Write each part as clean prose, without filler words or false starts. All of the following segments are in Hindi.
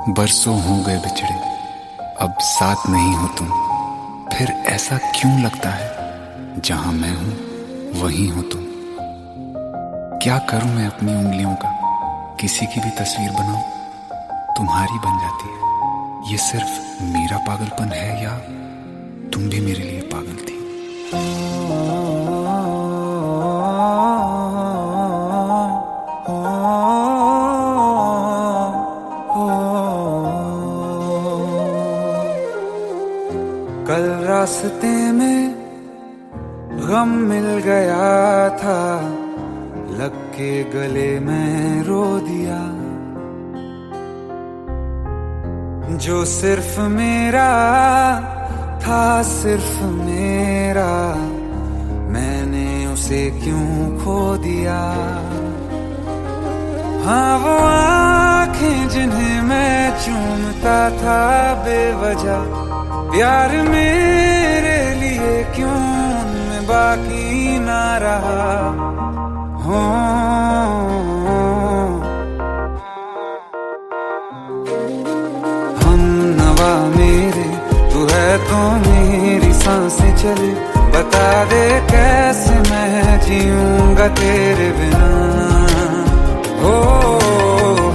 बरसों हो गए बिछड़े, अब साथ नहीं हो तुम। फिर ऐसा क्यों लगता है जहां मैं हूं वहीं हो तुम। क्या करूं मैं अपनी उंगलियों का, किसी की भी तस्वीर बनाऊं तुम्हारी बन जाती है। ये सिर्फ मेरा पागलपन है या तुम भी मेरे लिए पागल थी। कल रास्ते में गम मिल गया था, लग के गले में रो दिया। जो सिर्फ मेरा था, सिर्फ मेरा, मैंने उसे क्यों खो दिया। हाँ वो आँखें जिन्हें मैं चूमता था बेवजह, प्यार मेरे लिए क्यों उनमें बाकी ना रहा। हो हम नवा मेरे, तू है तो मेरी सांसें चले। बता दे कैसे मैं जीऊंगा तेरे बिना। हो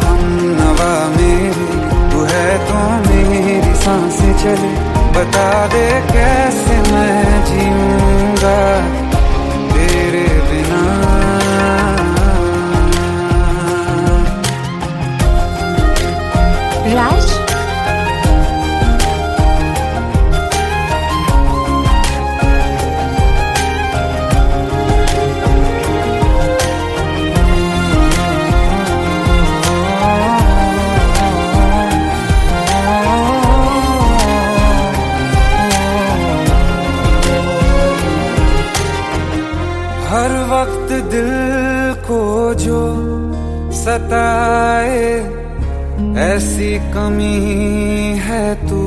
हम नवा मेरे, तू है तो मेरी सांसें चले। बता दे कैसे मैं जीऊंगा तेरे बिना। राज, हर वक्त दिल को जो सताए, ऐसी कमी है तू।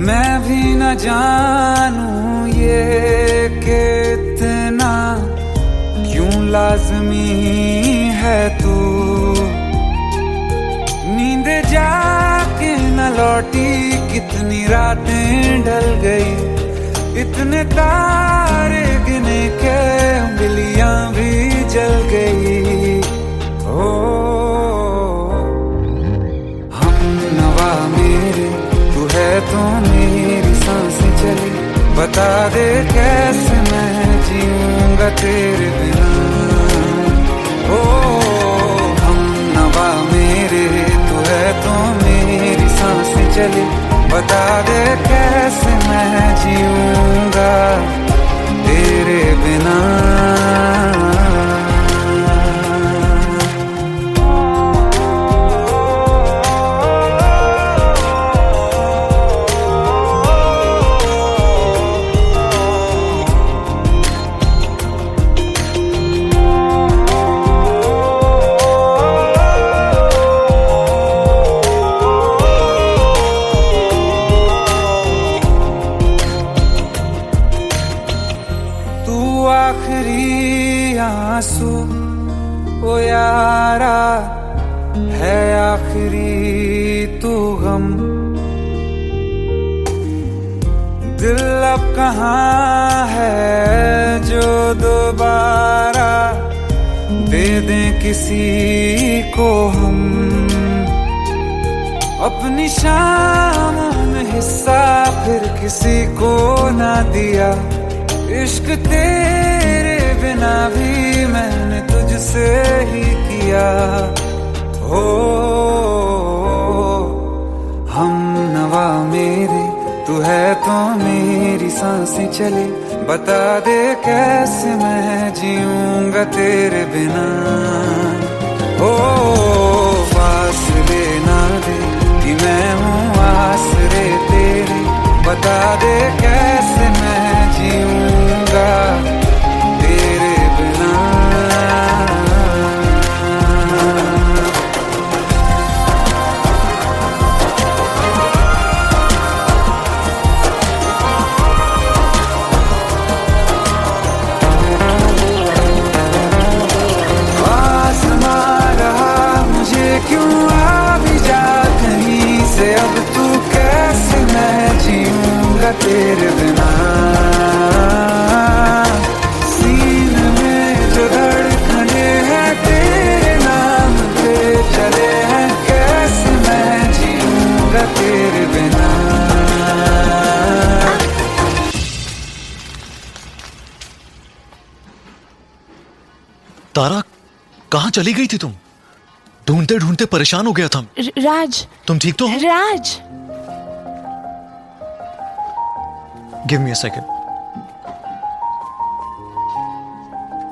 मैं भी न जानूं ये कि इतना क्यों लाज़मी है तू। नींद जाके न लौटी, कितनी रातें ढल गई। इतने तारे गिने के उंगलियां भी जल गई। ओ हम नवा मेरे, तू है तो मेरी सांसें चली। बता दे कैसे मैं जीऊंगा तेरे बिना। ओ हम नवा मेरे, तू है तो मेरी सांसें चली। बता दे कैसे मैं जीऊंगा तेरे बिना। आखिरी आंसू ओ यारा है, आखिरी तू गम। दिल अब कहाँ है जो दोबारा दे दें किसी को हम। अपनी शामों में हिस्सा फिर किसी को ना दिया। इश्क तेरे बिना भी मैंने तुझसे ही किया। हो हम नवा मेरे, तू है तो मेरी सांसें चली। बता दे कैसे मैं जीऊंगा तेरे बिना। ओ फासले ना दे कि मैं हूँ आसरे तेरे। बता दे कैसे मैं जीऊंगा तेरे बिना। आसमां रहा मुझे तारा, कहाँ चली गई थी तुम? ढूंढते ढूंढते परेशान हो गया था। राज, तुम ठीक तो हो? Raj. Give me a second.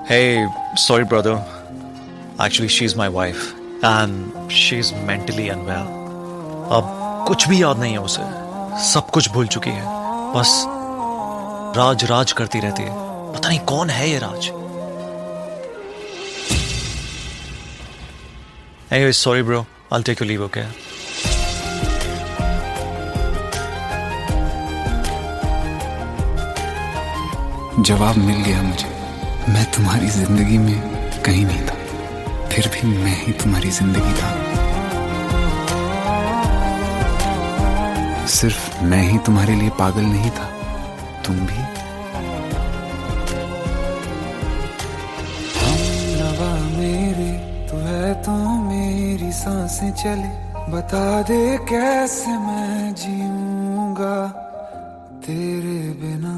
Hey, sorry brother. Actually, she's my wife and she's mentally unwell. अब कुछ भी याद नहीं है उसे, सब कुछ भूल चुकी है। बस राज राज करती रहती है। पता नहीं कौन है ये राज। Anyway, sorry bro. I'll take your leave, okay? जवाब मिल गया मुझे। मैं तुम्हारी जिंदगी में कहीं नहीं था, फिर भी मैं ही तुम्हारी जिंदगी था। सिर्फ मैं ही तुम्हारे लिए पागल नहीं था, तुम भी। हमनवा मेरी तू है तो मेरी सांसें चले, बता दे कैसे मैं जीऊंगा तेरे बिना।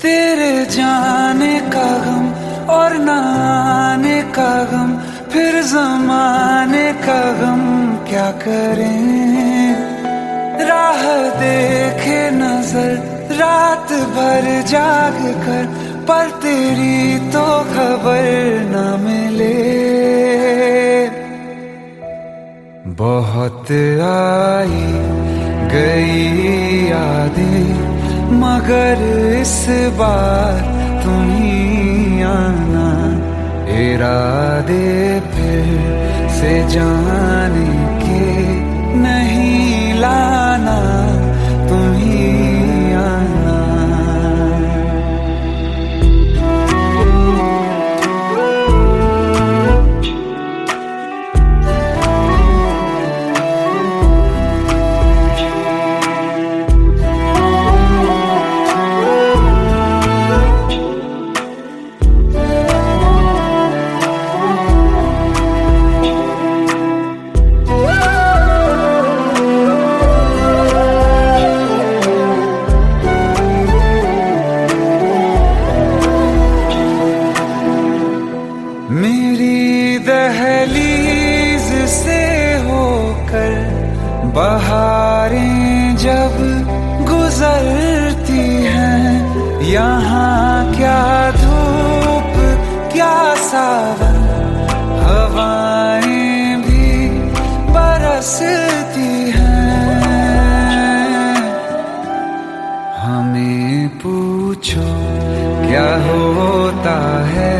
तेरे जाने का गम और न आने का गम, फिर जमाने का गम क्या करें। राह देखे नजर रात भर जाग कर, पर तेरी तो खबर न मिले। बहुत आई गई यादें, मगर इस बार तुम ही आना। इरादे फिर से जाने के नहीं लाना, तुम ही आना। मेरी दहलीज से होकर बहारें जब गुजरती हैं, यहाँ क्या धूप क्या सावन, हवाएं भी बरसती हैं। हमें पूछो क्या होता है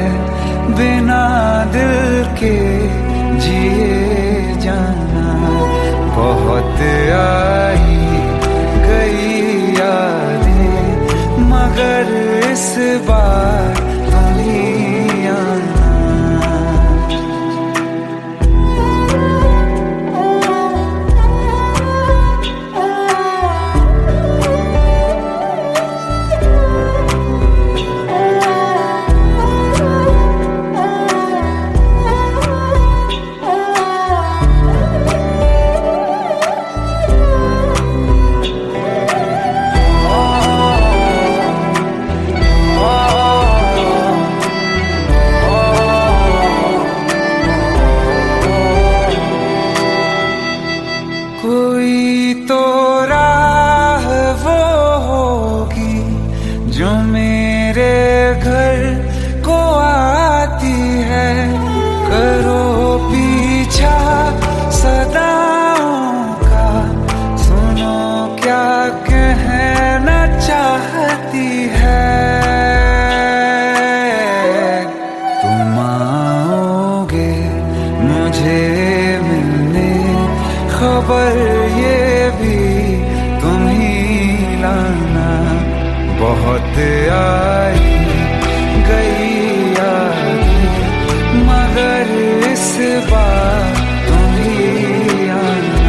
बिना दिल के जिए जाना। बहुत आई गई यादें, मगर इस बार तुम ही आना। इस बार तुम ही आना।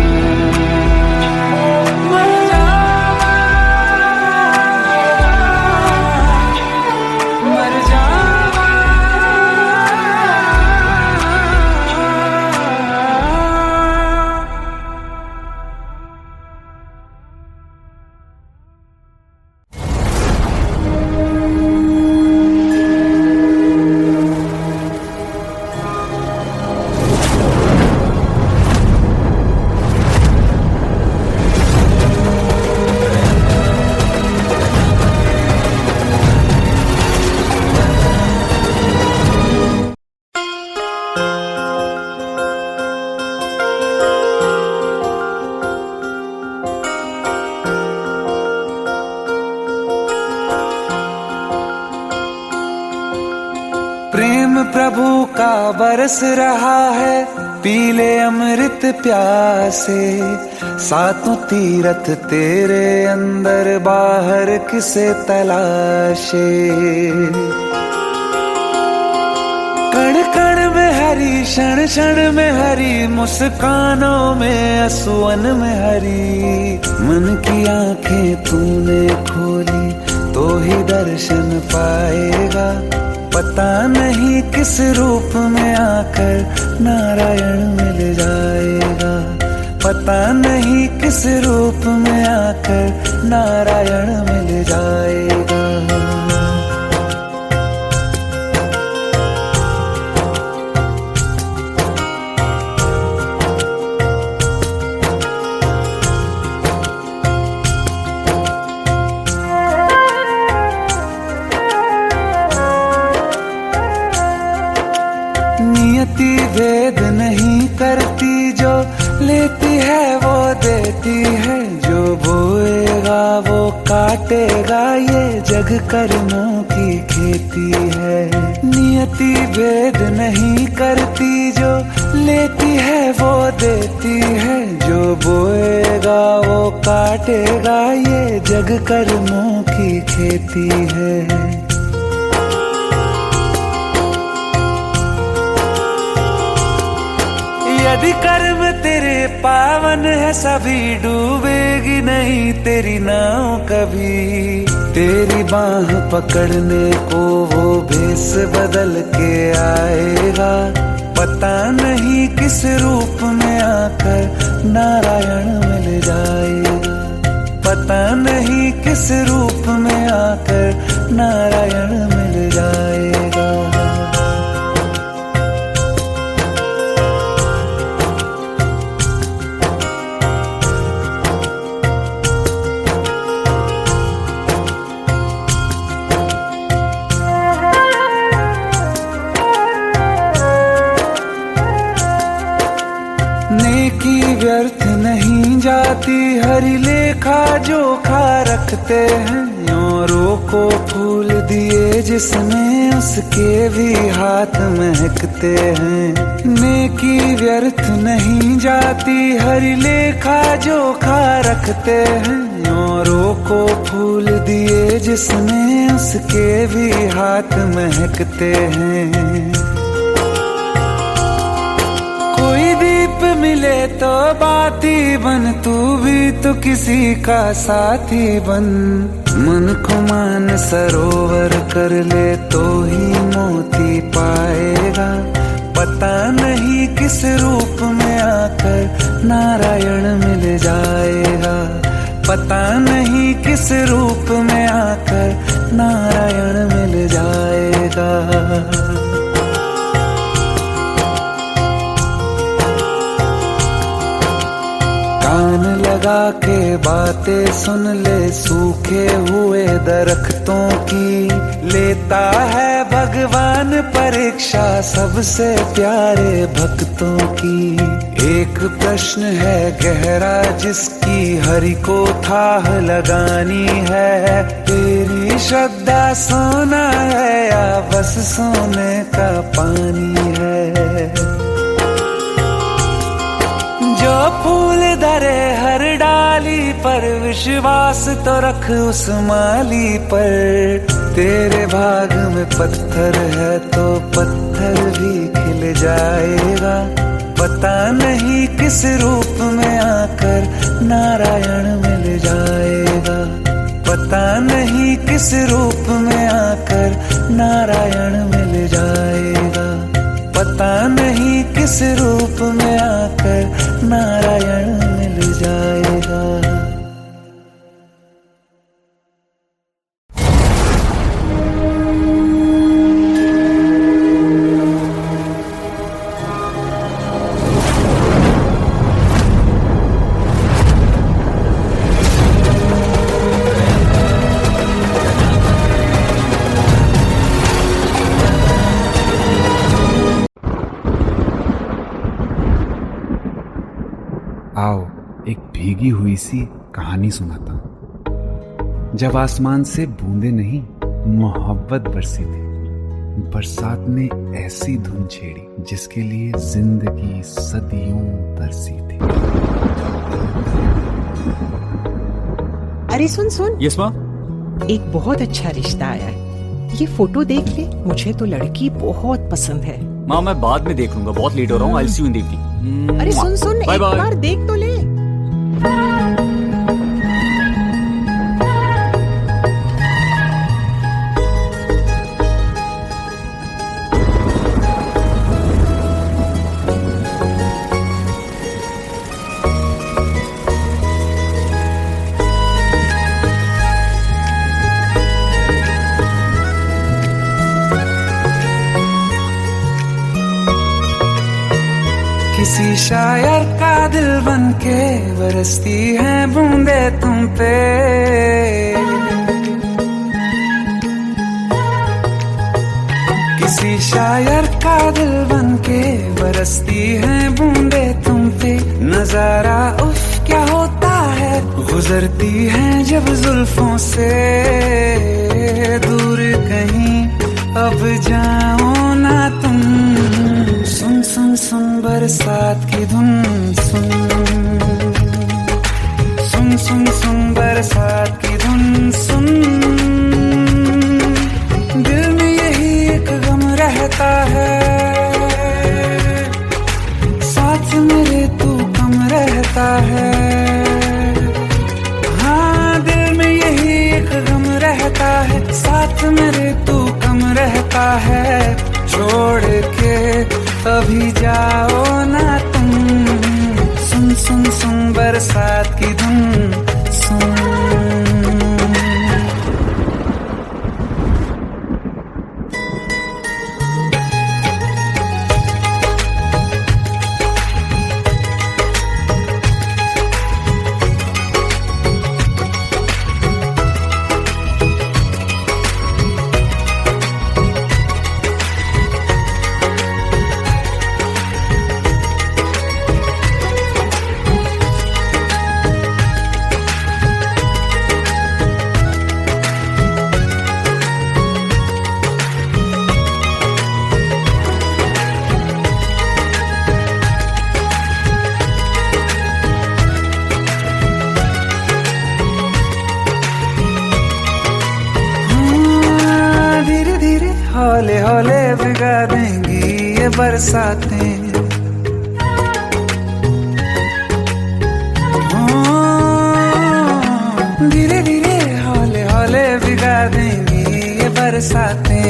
मर जावा, मर जावा। प्रेम प्रभु का बरस रहा है, पीले अमृत प्यासे। सातों तीरथ तेरे अंदर, बाहर किसे तलाशे। कण कण में हरी, क्षण क्षण में हरी, मुस्कानों में असुवन में हरी। मन की आंखें तूने खोली तो ही दर्शन पाएगा। पता नहीं किस रूप में आकर नारायण मिल जाएगा। पता नहीं किस रूप में आकर नारायण मिल जाएगा। नियति भेद नहीं करती, जो लेती है वो देती है। जो बोएगा वो काटेगा, ये जग कर्मों की खेती है। नियति भेद नहीं करती, जो लेती है वो देती है। जो बोएगा वो काटेगा, ये जग कर्मों की खेती है। यदि कर्म तेरे पावन है, सभी डूबेगी नहीं तेरी नाव कभी। तेरी बाह पकड़ने को वो भेष बदल के आएगा। पता नहीं किस रूप में आकर नारायण मिल जाएगा। पता नहीं किस रूप में आकर नारायण मिल जाएगा। नेकी व्यर्थ नहीं जाती, हरि लेखा जोखा रखते हैं। औरों को फूल दिए जिसने, उसके भी हाथ महकते हैं। नेकी व्यर्थ नहीं जाती, हरि लेखा जोखा रखते हैं। औरों को फूल दिए जिसने, उसके भी हाथ महकते हैं। कोई दीप मिले तो बाती बन, तू भी तो किसी का साथी बन। मन को मान सरोवर कर ले तो ही मोती पाएगा। पता नहीं किस रूप में आकर नारायण मिल जाएगा। पता नहीं किस रूप में आकर नारायण मिल जाएगा। कान लगा के बातें सुन ले, सूखे हुए दरख्तों की। लेता है भगवान परीक्षा सबसे प्यारे भक्तों की। एक प्रश्न है गहरा जिसकी हरि को थाह लगानी है। तेरी श्रद्धा सोना है या बस सोने का पानी है। जो फूल धरे हर डाली पर, विश्वास तो रख उस माली पर। तेरे भाग में पत्थर है तो पत्थर घर भी खिल जाएगा। पता नहीं किस रूप में आकर नारायण मिल जाएगा। पता नहीं किस रूप में आकर नारायण मिल जाएगा। पता नहीं किस रूप में आकर नारायण मिल जाएगा। आओ एक भीगी हुई सी कहानी सुनाता हूं। जब आसमान से बूंदे नहीं मोहब्बत बरसी थी, बरसात ने ऐसी धुन छेड़ी जिसके लिए जिंदगी सदियों बरसी थी। अरे सुन सुन, यस माँ। एक बहुत अच्छा रिश्ता आया है, ये फोटो देख ले। मुझे तो लड़की बहुत पसंद है। माँ मैं बाद में देख लूंगा, बहुत लेट हो रहा हूँ। आई सी यू इन द इवनिंग। अरे सुन सुन, एक बार देख तो ले। किसी शायर का दिल बनके बरसती है बूंदे तुम पे। किसी शायर का दिल बनके बरसती है बूंदे तुम पे। नजारा उफ क्या होता है, गुजरती है जब जुल्फों से। दूर कहीं अब जाओ ना तुम, सुन सुन सुन बरसात की धुन। सुन सुन सुन सुन बरसात की धुन। सुन दिल में यही एक गम रहता है, साथ मेरे तू कम रहता है। हाँ दिल में यही एक गम रहता है, साथ मेरे तू कम रहता है। छोड़ के अभी जाओ ना तुम, सुन सुन सुन बरसात की धुन। सुन हौले हौले भिगा देंगी ये बरसातें। धीरे धीरे हौले हौले भिगा देंगी ये बरसातें।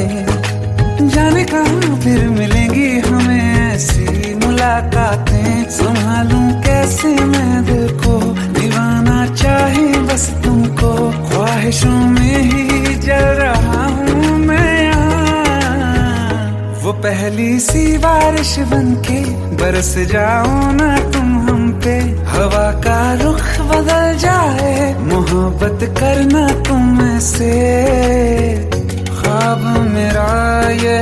जाने कहाँ फिर मिलेंगी हमें ऐसी मुलाकातें। संभालूं कैसे मैं दिल को, दीवाना चाहे बस तुमको। ख्वाहिशों में ही जल रहा हूँ मैं। वो पहली सी बारिश बनके बरस जाओ ना तुम हम पे। हवा का रुख बदल जाए, मोहब्बत करना तुम ऐसे। ख्वाब मेरा ये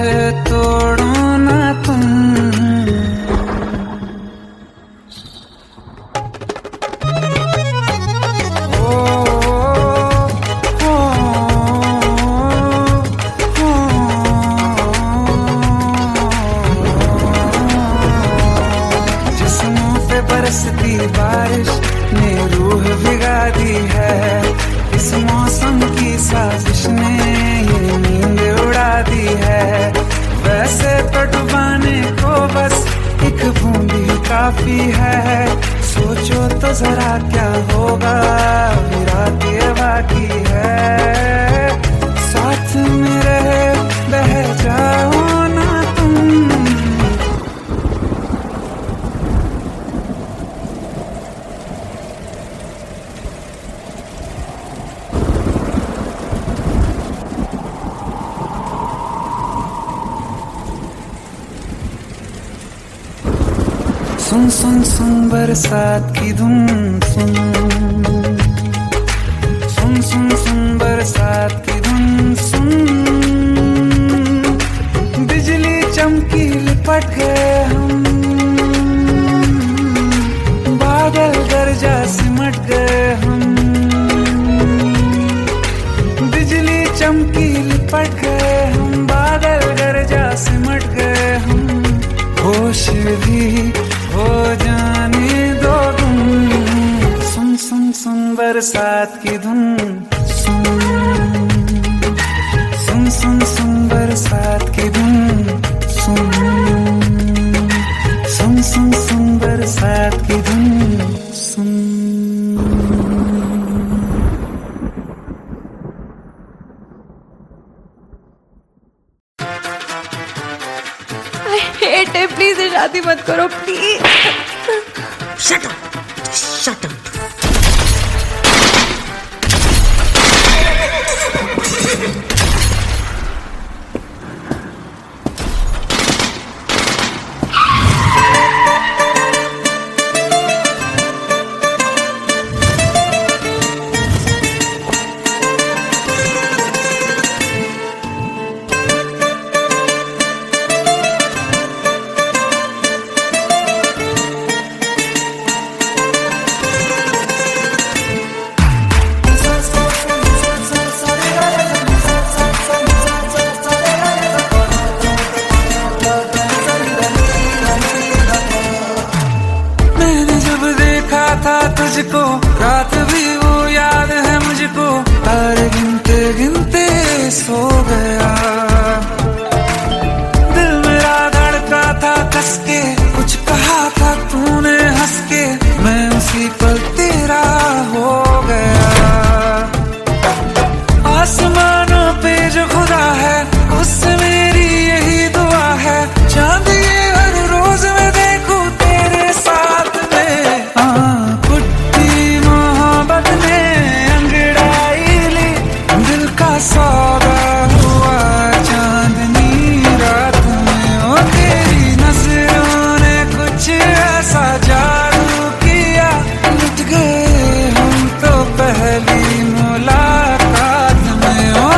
तोड़ो ना तुम। बरसती बारिश ने रूह भिगा दी है। इस मौसम की साजिश ने ये नींद उड़ा दी है। वैसे तो काफी है, सोचो तो जरा क्या होगा, मेरा के बाकी है, साथ में रहे बह जाओ ना तुम। सुन सुन सुन बरसात की धुन सुन, सुन सुन सुन बरसात की धुन सुन, बिजली चमकी लिपट गए हम, बादल गरजा सिमट गए हम, बिजली चमकी लिपट गए हम, बादल गरजा सिमट गए हम, होश भी हो जाने दो तुम। सुन सुन सुन बरसात की धुन सुन, सुन सुन सुन बरसात की धुन सुन, सुन सुन सुन बरसात की धुन सुन। हेट है, प्लीज शादी मत करो please. Shut up, shut up. तुझको रात भी वो याद है मुझको, तारे गिनते गिनते सो गया, दिल मेरा धड़का था कस के, कुछ कहा था तूने हंस के, मैं उसी पल तेरा हो गया। आसमानों पे जो खुदा है उससे मेरी यही दुआ है, चांद ये हर रोज मैं देखूं तेरे साथ में। सौदा हुआ चांदनी रात में, ओ तेरी नजरों ने कुछ ऐसा जादू किया, लुट गए हम तो पहली मुलाकात में। ओ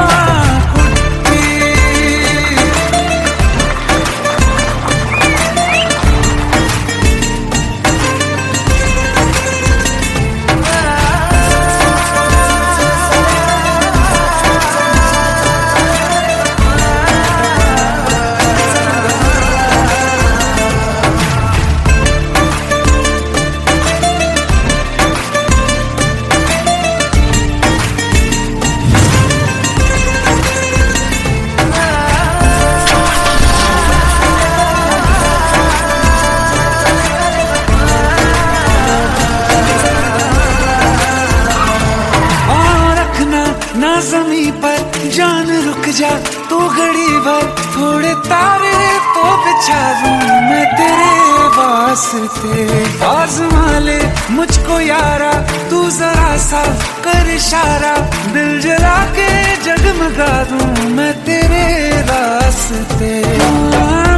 ज़मीं पर जान रुक जा तू घड़ी भर, थोड़े तारे तो बिछा दूं मैं तेरे वास्ते, आज़मा ले मुझको यारा तू जरा सा कर इशारा, दिल जला के जगमगा दूं मैं तेरे रास्ते।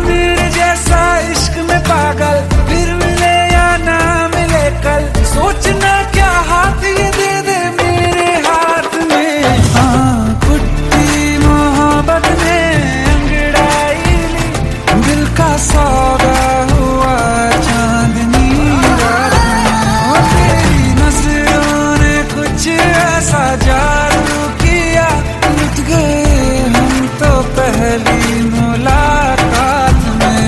मेरे जैसा इश्क में पागल फिर मिले या ना मिले कल, सोचना क्या हाथ ये दे दे मेरे हाथ में। कुट्टी मोहब्बत ने अंगड़ाई ली, दिल का सौदा हुआ चांदनी रात में, तेरी नजरों ने कुछ ऐसा जादू किया, लुट गए हम तो पहली मुलाकात में।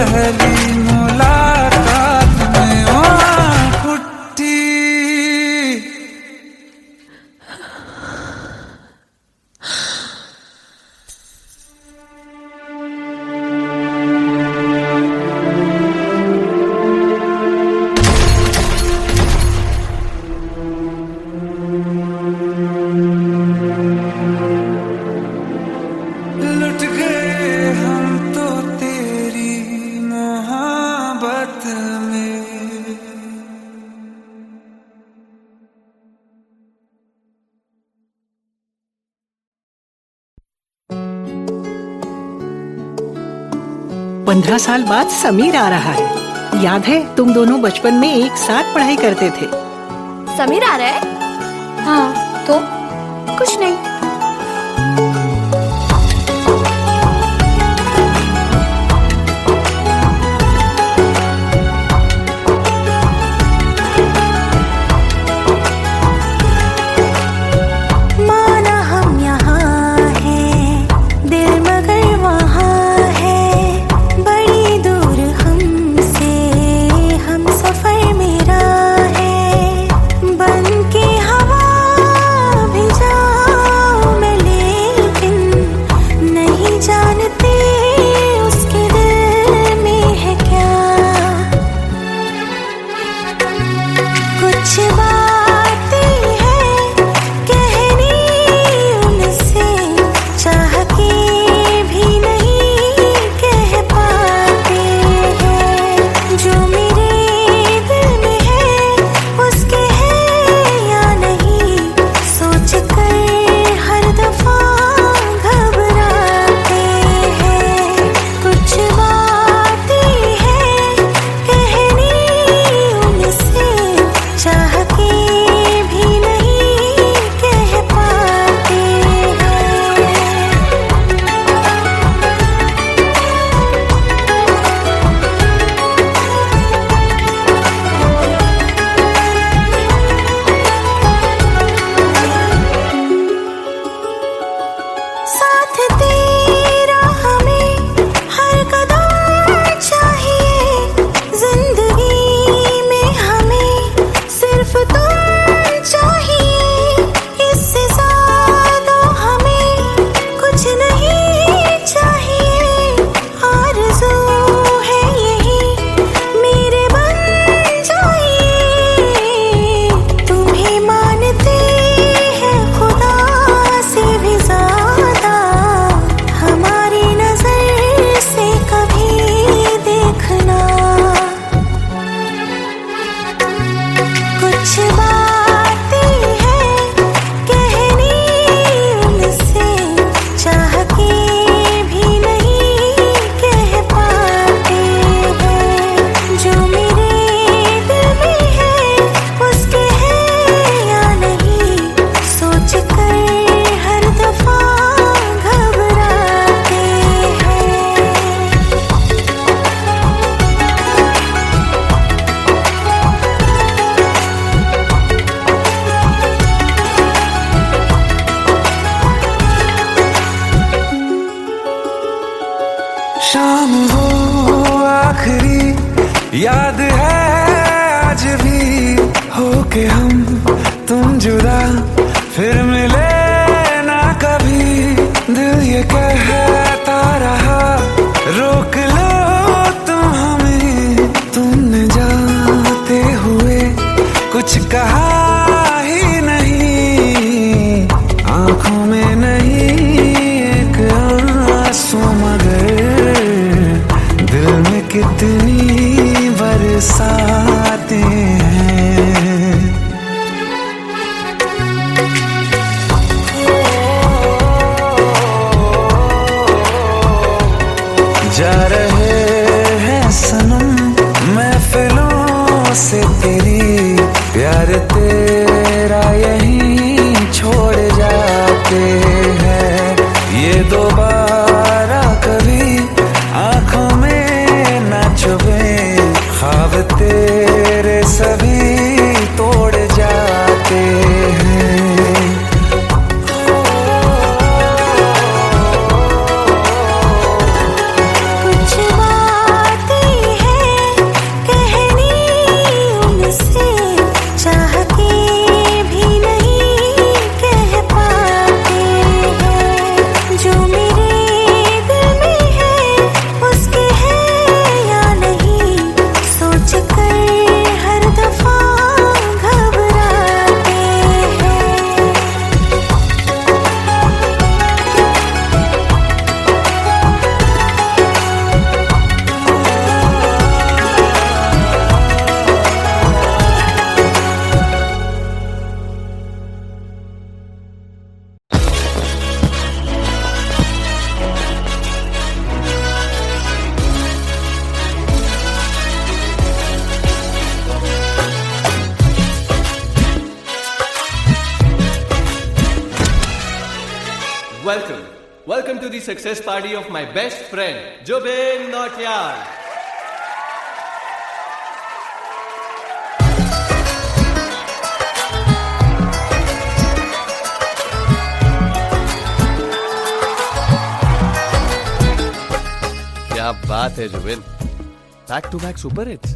पहली मुलाकात में ओ आँख उठी। लुट गए हम तो तेरी मोहब्बत में। पंद्रह साल बाद समीर आ रहा है। याद है तुम दोनों बचपन में एक साथ पढ़ाई करते थे। समीर आ रहा है? हाँ तो कुछ नहीं। माना हम यहाँ हैं, दिल मगर वहाँ है, बड़ी दूर हमसे हम सफर मेरा है। बन के हवा भी जाऊं मैं, लेकिन नहीं जानते उसके दिल में है क्या। कुछ बातें हैं कहनी उनसे, चाह के भी नहीं कह पाते हैं। जो मेरे दिल में है उसके है या नहीं, सोच कर हर दफा घबराते हैं। कुछ बातें हैं कहनी उनसे, चाह के भी नहीं कह पाते हैं। साथ तेरा हमें हर कदम चाहिए, जिंदगी में हमें सिर्फ तुम चाहिए। इससे ज्यादा हमें कुछ नहीं चाहिए। आरज़ू है यही मेरे बन जाइए। तुम्हें मानते हैं खुदा से भी ज्यादा, हमारी नजर से कभी देखना। कुछ बातें हैं कहनी उनसे, चाह के भी नहीं कह पाते हैं। जो मेरे दिल में है उसके है या नहीं, सोच कर हर दफा घबराते हैं। शाम हो आखिरी याद है आज भी, होके हम तुम जुदा फिर मिले ना कभी। दिल ये कहता रहा रोक लो तुम हमें, तुमने जाते हुए कुछ कहा ही नहीं। आंखों में नहीं एक आंसू, मगर दिल में कितनी बरसाते हैं। जा रहे हैं सनम महफिलों से तेरी, प्यार तेरा यहीं छोड़ जाते हैं। ये दोबारा कभी आंखों में न चुभे, ख्वाब तेरे सभी तोड़ जाते हैं। कुछ बातें to the success party of my best friend, Jobin Nautiyal. क्या बात है Zubin, back to back super hits.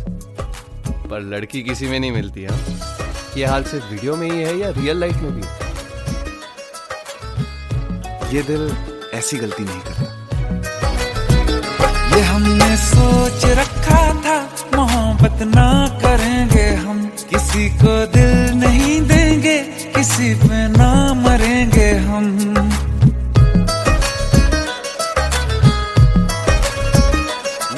पर लड़की किसी में नहीं मिलती है। ये हाल सिर्फ वीडियो में ही है या रियल लाइफ में भी? ये दिल ऐसी गलती नहीं करता। ये हमने सोच रखा था मोहब्बत ना करेंगे हम, किसी को दिल नहीं देंगे, किसी पे ना मरेंगे हम।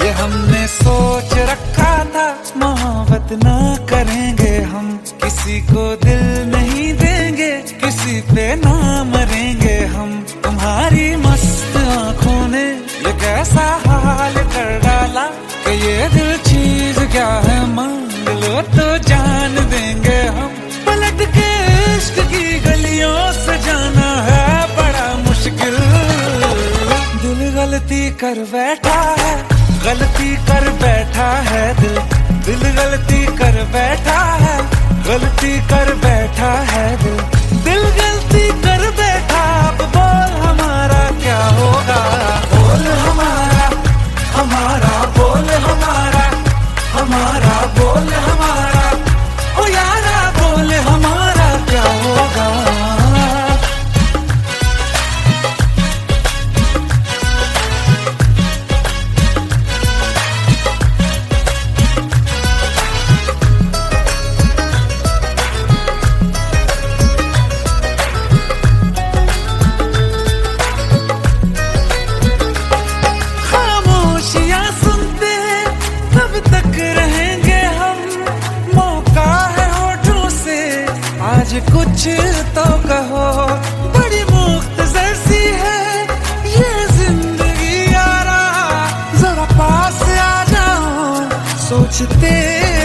ये हमने सोच रखा था मोहब्बत ना करेंगे हम, किसी को दिल नहीं देंगे, किसी पे ना मरेंगे हम। तुम्हारी मस्त आंखों ने ये कैसा हाल कर डाला कि ये दिल चीज क्या है, मांग लो तो जान देंगे हम। पलट के इश्क की गलियों से जाना है बड़ा मुश्किल। दिल गलती कर बैठा है, गलती कर बैठा है दिल, दिल गलती कर बैठा है, गलती कर बैठा है दिल, दिल गलती कर बैठा। अब बोल हमारा क्या होगा, बोल हमारा, हमारा बोल हमारा, हमारा बोल हमारा, ओ यारा बोल हमारा क्या होगा। कुछ तो कहो, बड़ी मुख्तसर सी है ये जिंदगी यारा, जरा पास आ जाओ, सोचते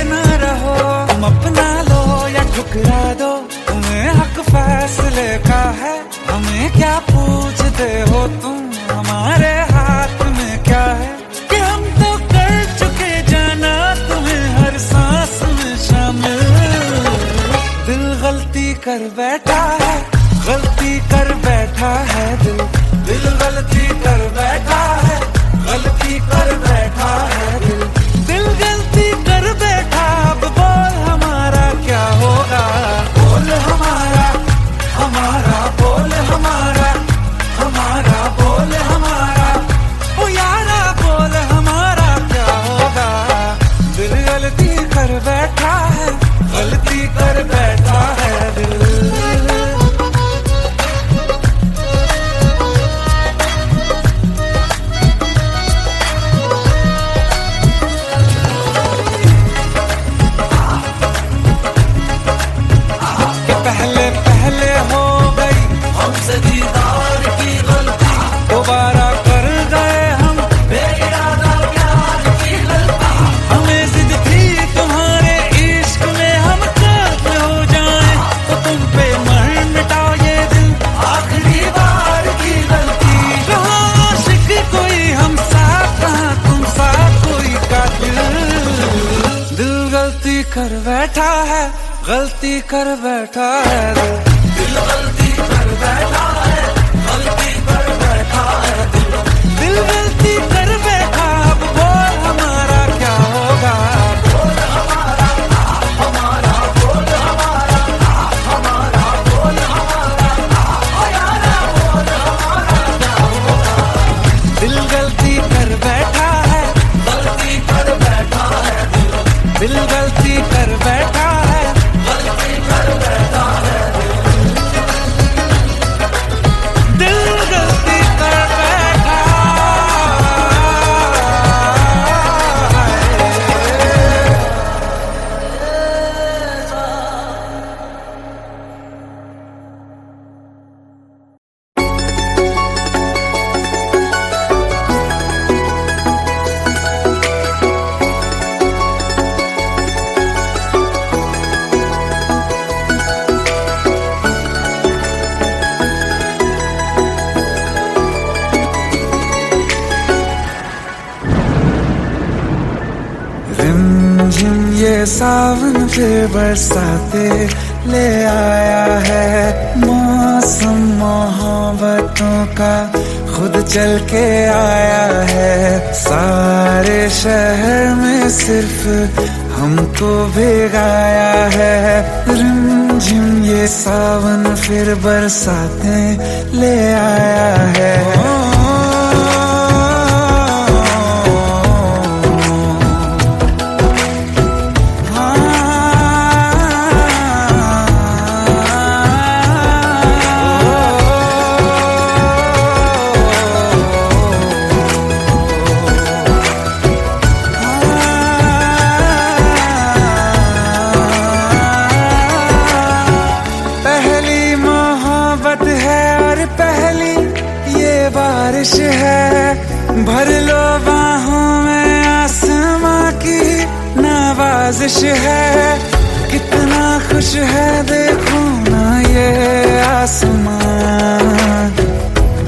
न रहो। तुम अपना लो या ठुकरा दो, तुम्हें हक फैसले का है, हमें क्या पूछते हो तुम, हमारे हाथ में क्या है कि हम तो कर चुके जाना तुम्हें हर सांस में शामिल। दिल गलती कर बैठा है, गलती कर बैठा है दिल, दिल गलती कर बैठा है, गलती कर बैठा है दिल, दिल गलती कर बैठा। अब बोल हमारा क्या होगा, बोल हमारा, हमारा बोल हमारा, हमारा बोल हमारा, ओ यारा बोल हमारा क्या होगा। दिल गलती कर बैठा है, गलती कर बैठा है दिल। कि पहले पहले हो गई हमसे दीदार की गलती, दोबारा कर गए हम बेइरादा प्यार की गलती। हमें जिद थी तुम्हारे इश्क में हम काफिर हो जाएं, तो तुम पे मर मिटा ये दिल, आखिरी बार की गलती। कहाँ आशिक कोई हम साथ, कहाँ तुम साथ कोई कातिल। दिल गलती कर बैठा है, गलती कर बैठा है दिल, दिल गलती कर बैठा है, गलती कर बैठा है दिल, दिल गलती कर बैठा। अब बोल हमारा क्या होगा, बोल हमारा, हमारा बोल हमारा, हमारा बोल हमारा, ओ यारा बोल हमारा क्या होगा। दिल गलती कर बैठा है, गलती कर बैठा है दिल, दिल गलती कर बैठा है, गलती कर बैठा है दिल, दिल गलती कर बैठा रिमझिम ये सावन फिर बरसाते ले आया है, मौसम मोहब्बतों का खुद चल के आया है। सारे शहर में सिर्फ हमको भिगाया है, रिमझिम ये सावन फिर बरसाते ले आया है। बारिश है, भर लो बाहों में आसमां की नवाजिश है। कितना खुश है देखो ना ये आसमां,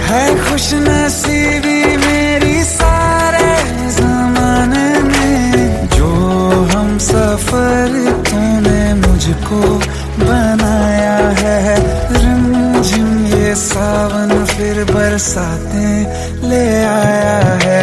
है खुश नसीबी मेरी सारे ज़माने में। जो हम सफर तूने मुझको बनाया है, रिमझिम ये सावन फिर बरसाते ले आया है।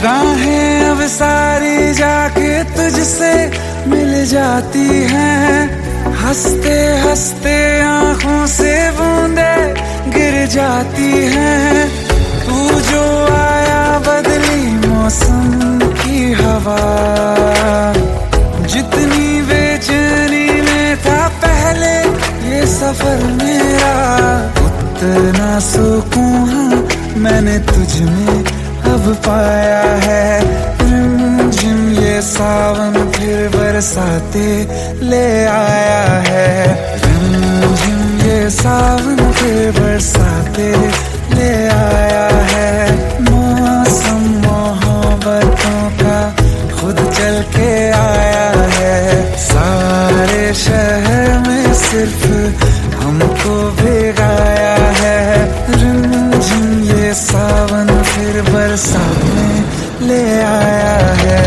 राहें अब सारी जाके तुझसे मिल जाती हैं, हंसते हंसते आंखों से बूंदे गिर जाती हैं। तू जो आया बदली मौसम की हवा, जितनी बेचैनी में था पहले ये सफर मेरा, उतना सुकून मैंने तुझ में अब पाया है। रिमझिम ये सावन फिर बरसाते ले आया है, रिमझिम ये सावन फिर बरसाते ले आया है। मौसम मोहब्बतों का खुद चल के आया है, सारे शहर में सिर्फ हमको भिगाया है। रिमझिम ये सावन फिर बरसाते ले आया है।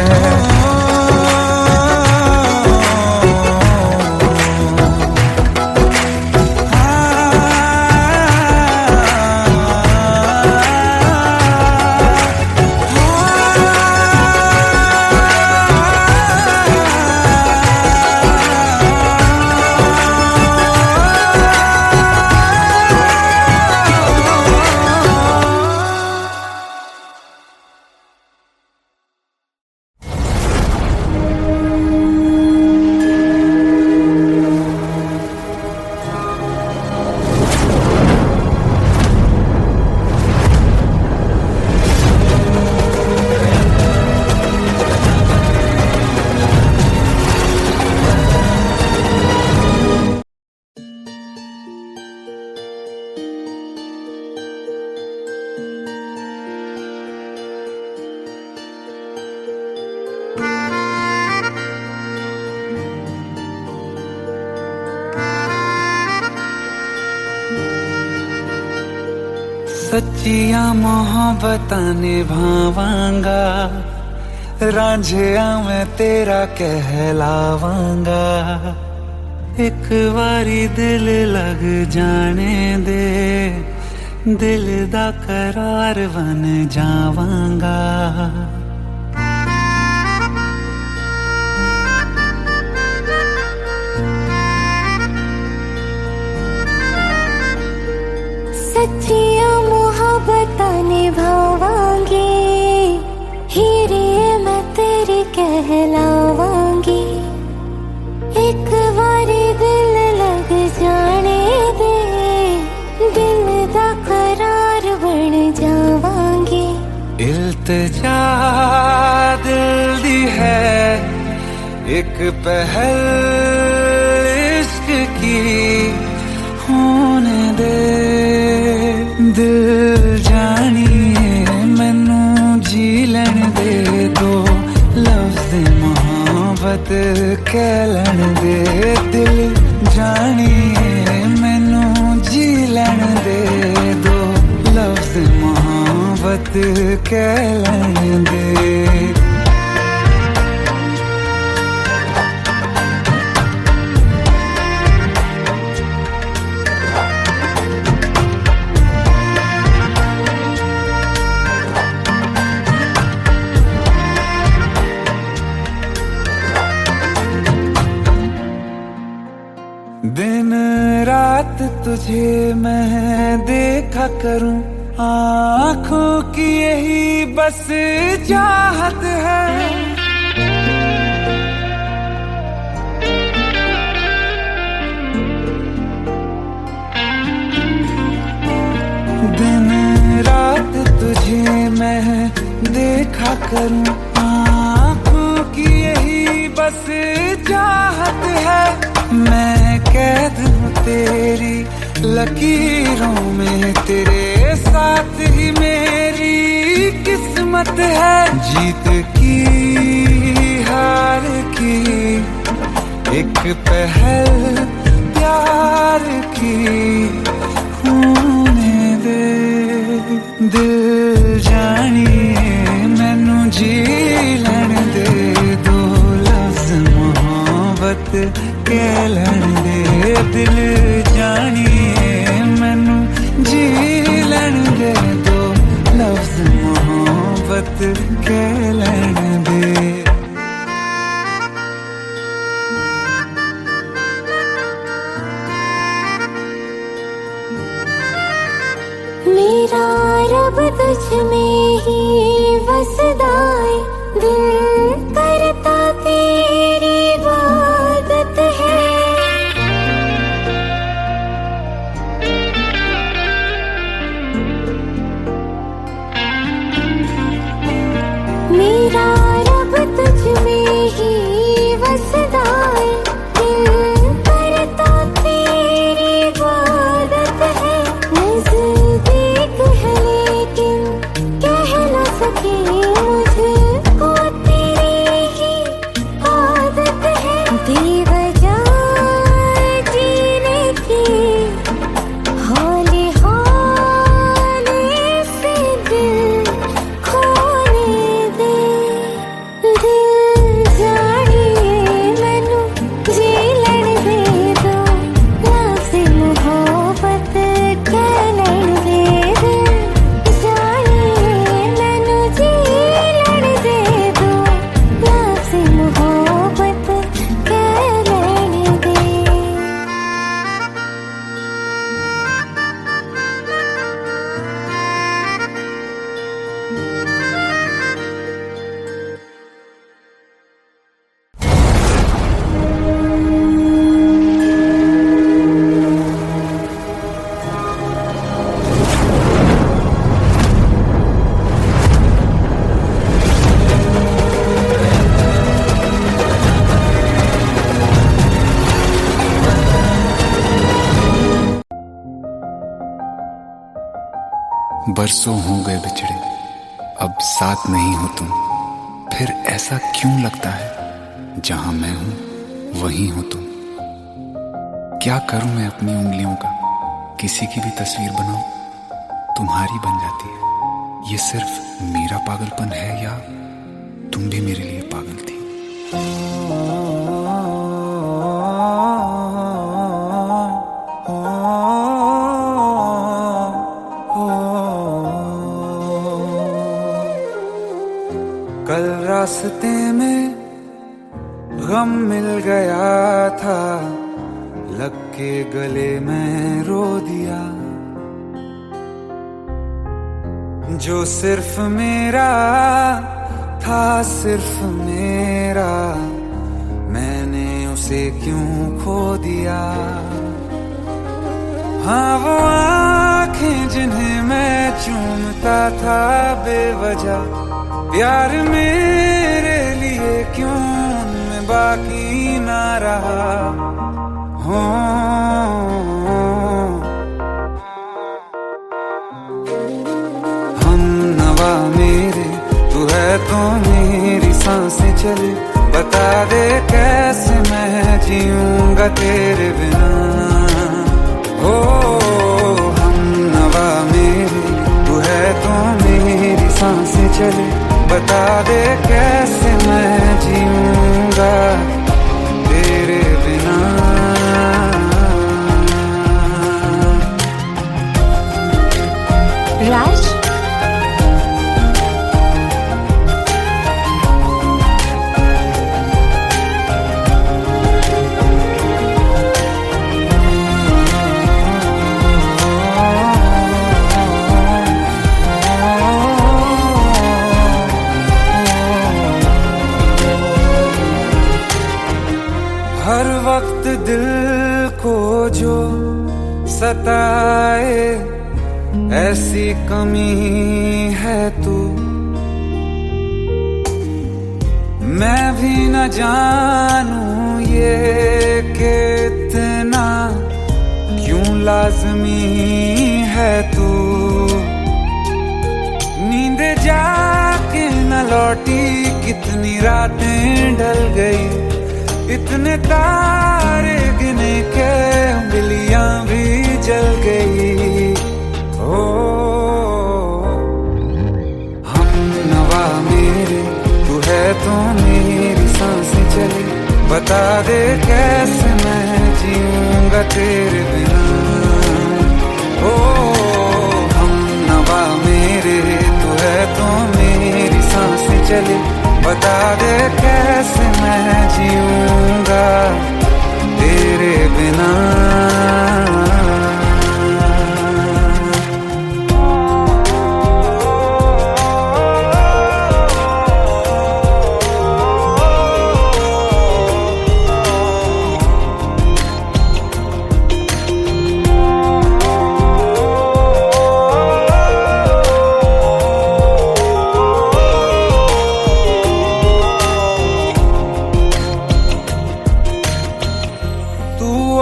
सच्चिया मोहब्बतां निभावांगा, रांझिया मैं तेरा कहलावांगा। एक बारी दिल लग जाने दे, दिल दा करार बन जावांगा। सच्चिया मोहब्बतां निभावांगी, हीरे मैं तेरी कहलावांगी। एक बारी दिल लग जाने दे, दिल दा करार बन जावांगी। इल्तिजा दिल दी है एक पहल इश्क की, ਕਹਿ ਲੈਣ ਦੇ ਦਿਲ ਜਾਣੀਏ ਮੈਨੂੰ ਜੀ ਲੈਣ ਦੇ ਦੋ ਲਫ਼ਜ਼ ਮੁਹੱਬਤ ਕਹਿ ਲੈਣ ਦੇ दिन रात तुझे मैं देखा करूं आँखों की यही बस चाहत है दिन रात तुझे मैं देखा करूं आँखों की यही बस चाहत है मैं कैद हूँ तेरी लकीरों में तेरे साथ ही मेरी किस्मत है जीत की हार की एक पहल प्यार की होने दे दिल जानिए मैनू जी लैण दे दो लफ्ज़ मोहब्बत कह लैण दे दिल जानिए मैनू जी लैण दे दो लफ्ज़ मोहब्बत कह लैण दे मेरा रब तुझ में ही वसदा है दिल करता तेरी इबादत है मेरा रब तुझ में ही वसदा है दिल करता तेरी इबादत है नज़दीक है लेकिन कह न सके मुझको तेरी ही आदत है बेवजह जीने की हौले हौले से दिल खोने दे दिल जानिए मैनू जी लैण दे दो लफ्ज़ मोहब्बत कह लैण दे दिल जानिए मैनू जी लैण दे दो लफ्ज़ मोहब्बत कह लैण दे बरसों हो गए बिछड़े अब साथ नहीं हो तुम फिर ऐसा क्यों लगता है जहां मैं हूं वहीं हो तुम क्या करूं मैं अपनी उंगलियों का किसी की भी तस्वीर बनाऊं तुम्हारी बन जाती है ये सिर्फ मेरा पागलपन है या तुम भी मेरे लिए पागल थी कल रास्ते में गम मिल गया था लग के गले में रो दिया जो सिर्फ मेरा था सिर्फ मेरा मैंने उसे क्यों खो दिया हाँ वो आँखें जिन्हें मैं चूमता था बेवजह प्यार मेरे लिए क्यों उनमें बाकी ना रहा हो हम नवा मेरे तू है तो मेरी सांसें चले बता दे कैसे जो सताए ऐसी कमी है तू, मैं भी न जानूं ये कि इतना क्यों लाज़मी है तू। नींद जाके न लौटी कितनी रातें ढल गई, इतने तारे गिने के उंगलियां भी जल गई। ओ हम नवा मेरे तू है तो मेरी सांसें चली, बता दे कैसे मैं जीऊंगा तेरे बिना। ओ हम नवा मेरे तू है तो मेरी सांसें चली, बता दे कैसे मैं जीऊंगा तेरे बिना।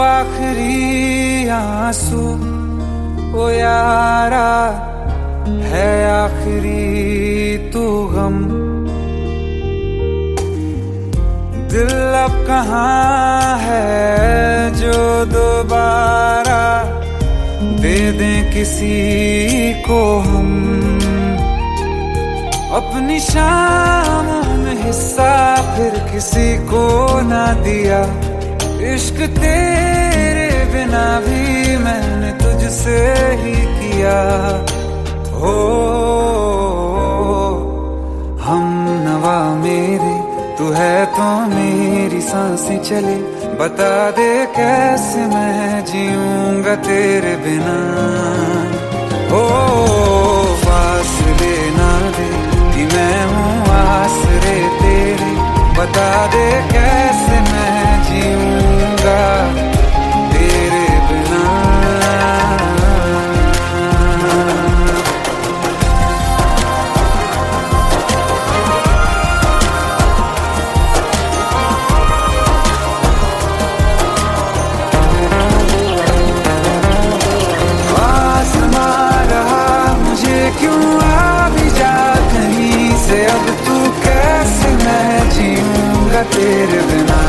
आखिरी आंसू ओ यारा है, आखिरी तू गम। दिल अब कहाँ है जो दोबारा दे दें किसी को हम। अपनी शामों में हिस्सा फिर किसी को ना दिया, इश्क तेरे बिना भी मैंने तुझसे ही किया। हो हम नवा मेरे तू है तो मेरी सांसें चले, बता दे कैसे मैं जीऊंगा तेरे बिना। ओ फासले ना दे कि मैं हूँ आसरे तेरे, बता दे कैसे मैं जीऊंगा तेरे बिना। आसमां रहा मुझे क्यों आ भी जा कहीं से, अब तू कैसे मैं जीऊंगा तेरे बिना।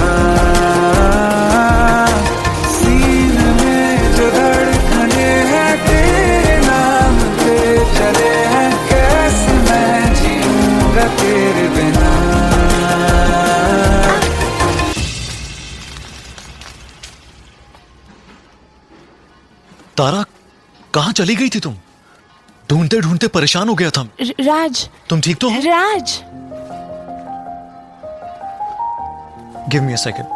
सीने में जो धड़कने हैं तेरे नाम पे चले हैं, कैसे मैं जीऊंगा तेरे बिना। तारा, कहाँ चली गई थी तुम? ढूंढते ढूंढते परेशान हो गया था। राज, तुम ठीक तो हो? राज, Give me a second.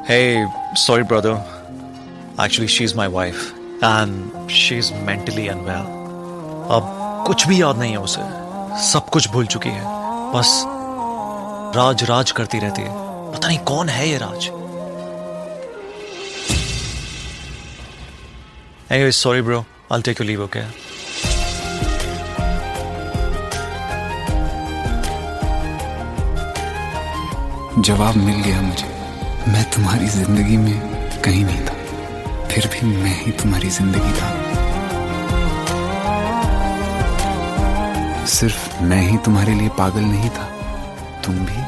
Hey, sorry brother. Actually, she's my wife and she's mentally unwell. अब कुछ भी याद नहीं है उसे, सब कुछ भूल चुकी है, बस राज राज करती रहती है। पता नहीं कौन है ये राज। Anyway, sorry bro. I'll take your leave, okay? जवाब मिल गया मुझे, मैं तुम्हारी जिंदगी में कहीं नहीं था, फिर भी मैं ही तुम्हारी जिंदगी था। सिर्फ मैं ही तुम्हारे लिए पागल नहीं था, तुम भी।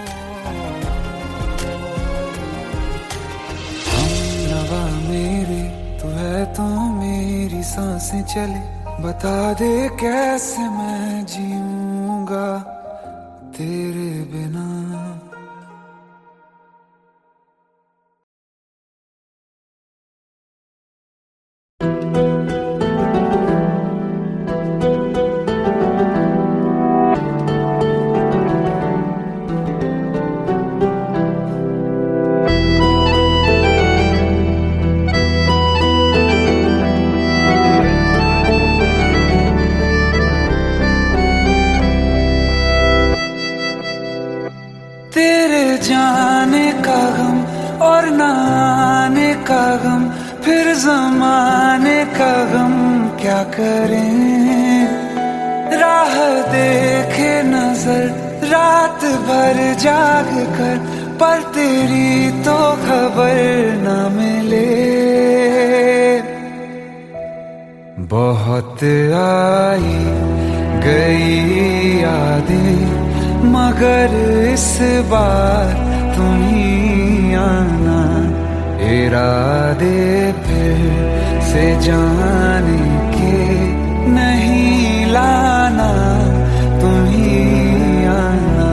हम नवा मेरे तू है तो मेरी सांसें चले, बता दे कैसे मैं जीऊंगा तेरे बिना। आने का गम, फिर जमाने का गम क्या करें। राह देखे नजर रात भर जाग कर, पर तेरी तो खबर न मिले। बहुत आई गई यादें, मगर इस बार तुम ही आना। इरादे फिर से जाने के नहीं लाना, तुम ही आना।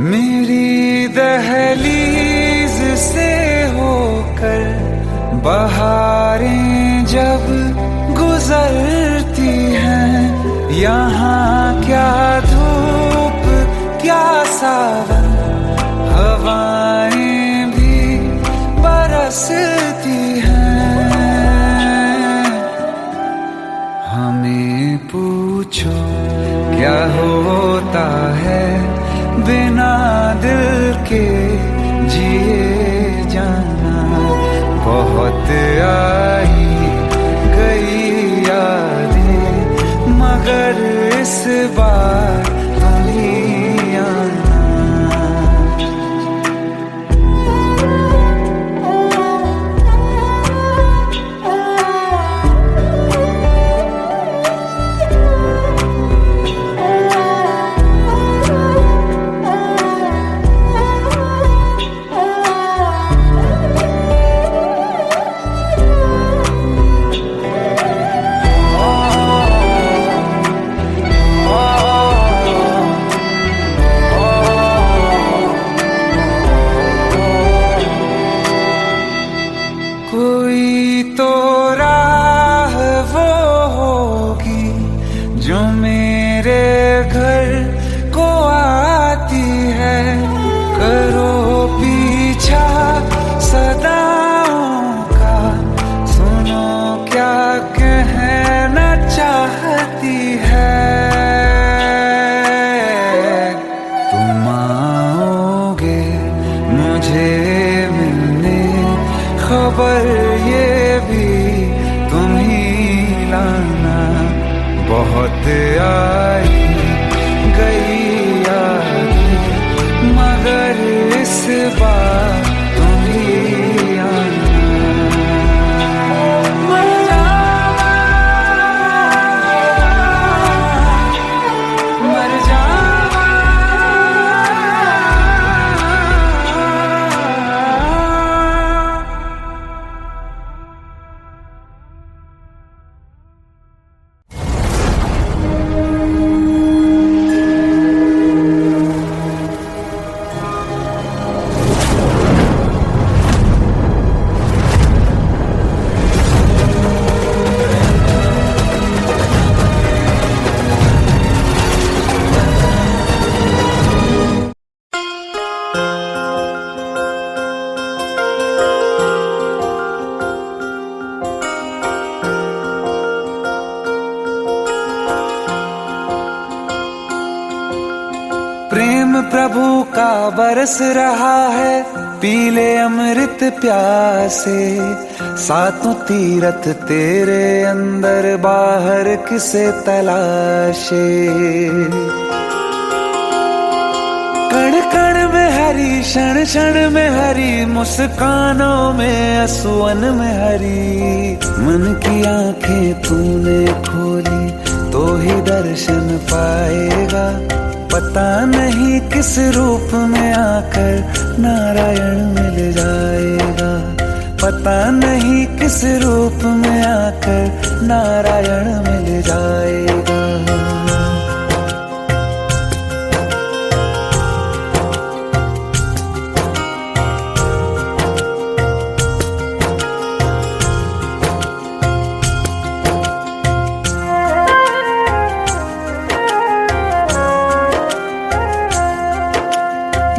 मेरी दहलीज से होकर बहारें जब गुजरती हैं, यहाँ क्या धूप क्या सावन, हवाएं भी बरसती हैं। हमें पूछो क्या होता है बिना दिल के जिए जाना। बहुत आई गई यादें, मगर इस बार तुम ही आना। कोई तो राह वो होगी जो मेरे घर को आती है। करो पीछा सदाओं का, सुनो क्या कहना चाहती है। तुम आओगे मुझे मिलने, खबर ये भी तुम ही लाना। बहुत आई गई यादें, मगर इस बार तुम ही आना। मर जावा, मर जावा। प्रेम प्रभु का बरस रहा है, पीले अमृत प्यासे। सातों तीरथ तेरे अंदर, बाहर किसे तलाशे। कण कण में हरी, क्षण क्षण में हरी, मुस्कानों में असुवन में हरी। मन की आंखें तूने खोली तो ही दर्शन पाएगा। पता नहीं किस रूप में आकर नारायण मिल जाएगा। पता नहीं किस रूप में आकर नारायण मिल जाएगा।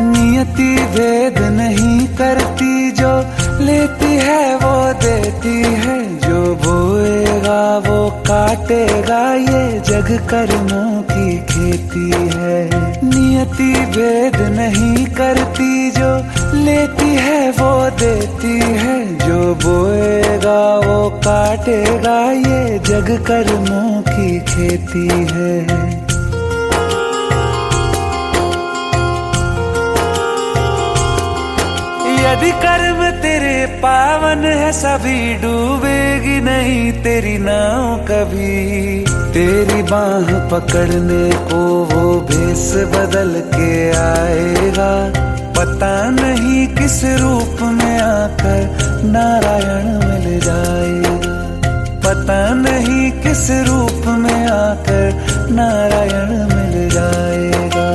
नियति भेद नहीं करती, जो लेती है वो देती है, जो बोएगा वो काटेगा, ये जग कर्मों की खेती है। नियति भेद नहीं करती, जो लेती है वो देती है, जो बोएगा वो काटेगा, ये जग कर्मों की खेती है। यदि कर्म तेरे पावन है, सभी डूबेगी नहीं तेरी नाव कभी। तेरी बाह पकड़ने को वो भेष बदल के आएगा, पता नहीं किस रूप में आकर नारायण मिल जाएगा, पता नहीं किस रूप में आकर नारायण मिल जाएगा।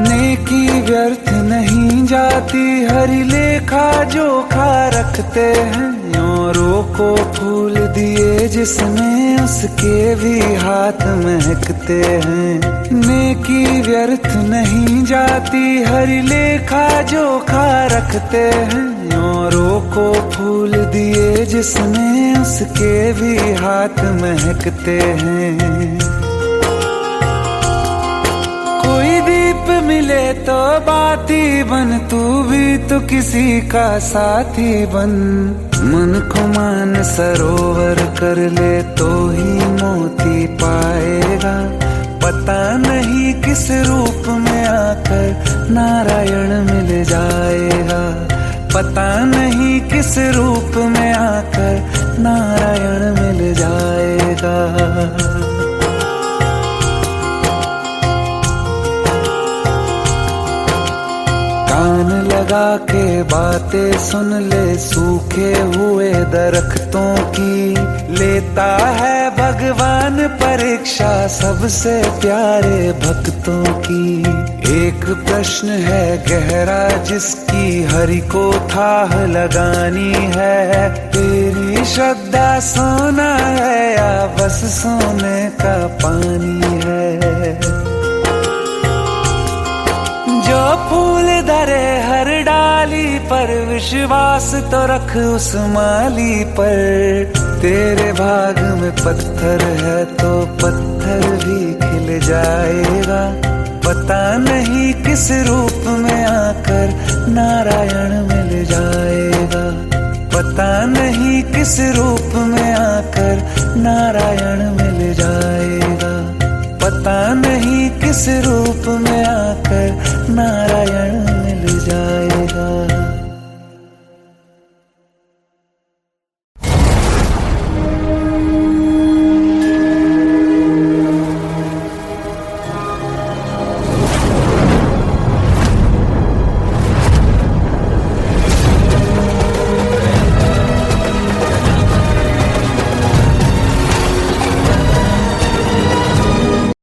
नेकी व्यर्थ नहीं जाती, हरि लेखा जोखा रखते हैं। औरों को फूल दिए जिसने, उसके भी हाथ महकते हैं। नेकी व्यर्थ नहीं जाती, हरि लेखा जोखा रखते हैं। औरों को फूल दिए जिसने, उसके भी हाथ महकते हैं। कोई दीप मिले तो बाती बन, तू भी तो किसी का साथी बन। मन को मान सरोवर कर ले तो ही मोती पाएगा, पता नहीं किस रूप में आकर नारायण मिल जाएगा, पता नहीं किस रूप में आकर नारायण मिल जाएगा। कान लगा के बातें सुन ले सूखे हुए दरख्तों की, लेता है भगवान परीक्षा सबसे प्यारे भक्तों की। एक प्रश्न है गहरा जिसकी हरि को थाह लगानी है, तेरी श्रद्धा सोना है या बस सोने का पानी है। जो फूल धरे हर डाली पर, विश्वास तो रख उस माली पर। तेरे भाग में पत्थर है तो पत्थर भी खिल जाएगा, पता नहीं किस रूप में आकर नारायण मिल जाएगा, पता नहीं किस रूप में आकर नारायण मिल जाएगा, पता नहीं किस रूप में आकर नारायण मिल जाए।